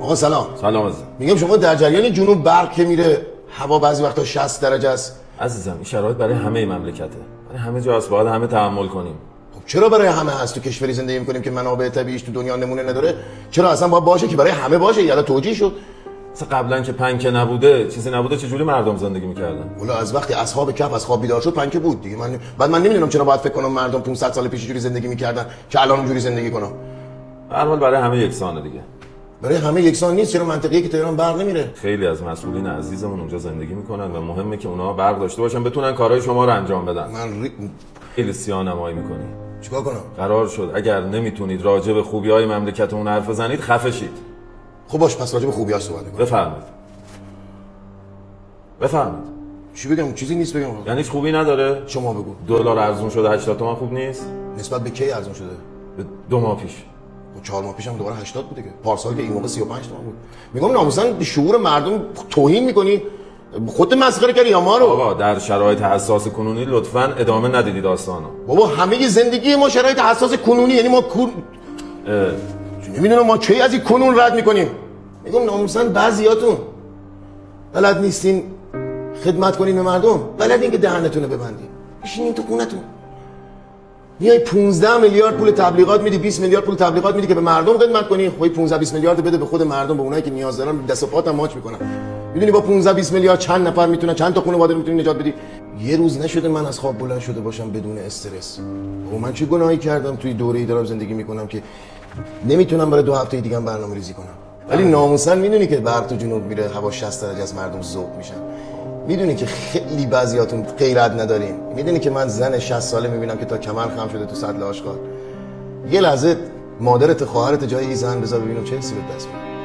آقا سلام. سلام عزیزم. میگم شما در جریان جنوب برق که میره هوا بعضی وقتا 60 درجه است. عزیزم این شرایط برای همه مملکته، برای همه جا است، باید همه تحمل کنیم. خب چرا برای همه هست؟ تو کشوری زندگی میکنیم که منابع طبیعیش تو دنیا نمونه نداره، چرا اصلا باید باشه که برای همه باشه؟ یالا توجیه شد. مثلا قبلا که پنکه نبوده، چیزی نبوده، چجوری مردم زندگی میکردن؟ والا از وقتی اصحاب کهف از خواب بیدار شد پنکه بود دیگه. من نمیدونم چرا باید فکر کنم مردم 500 سال پیش جوری زندگی میکردن که الان اونجوری زندگی کنن. به هر حال برای همه یکسانه دیگه. برای همه یکسان نیست. چرا منطقیه که تهران برق نمیره؟ خیلی از مسئولین عزیزمون اونجا زندگی میکنن و مهمه که اونها برق داشته باشن بتونن کارهای شما رو انجام بدن. خیلی سیاه‌نمایی میکنی. چیکار کنم؟ قرار شد اگر نمیتونید راجع به خوبی‌های مملکتمون حرف بزنید خفه شید. خب باش، پس راجع به خوبیاش صحبت می‌کنم. بفرمایید. چی بگم؟ چیزی نیست بگم. یعنی هیچ خوبی نداره؟ شما بگو. دلار ارزون شده 80 تومن خوب نیست؟ نسبت به کی ارزون شده؟ به 2 ماه پیش. و 4 ماه پیشم دوباره 80 بوده که پارسال که این موقع 35 تومن بود. میگم ناموسن شعور مردم توهین می‌کنی. خودت مسخره کردی یا ما رو؟ آقا در شرایط حساس کنونی لطفاً ادامه ندیدید داستانو. بابا همه زندگی ما شرایط حساس کنونی، یعنی ما نمیدونم ما کی از این کنون رد میکنیم. میگم ناموسن بعضیاتون بلد نیستین خدمت کنین به مردم، بلدین که دهنتون رو ببندین بشینین تو خونتون. میای 15 میلیارد پول تبلیغات میدی، 20 میلیارد پول تبلیغات میدی که به مردم خدمت کنی. خب 15 20 میلیارد بده به خود مردم، به اونایی که نیاز دارن، دست و پاتم ماچ میکنن. میدونی با 15 20 میلیارد چند نفر میتونن، چند تا خانواده میتونی نجات بدی؟ یه روز نشده من از خواب بلند شده باشم بدون استرس. و من چه گناهی کردم توی دوره‌ای دارم زندگی میکنم که نمیتونم برای 2 هفته دیگه برنامه‌ریزی کنم؟ ولی ناموسن میدونی که برق تو جنوب میره هوا 60 درجه از مردم ذوق میشن. میدونی که خیلی بعضیاتون غیرت ندارین. میدونی که من زن 60 ساله میبینم که تا کمر خم شده تو سطل آشغال. یه لحظه مادرت خواهرت جای این زن بذار ببینم چه حسی به دست میاد.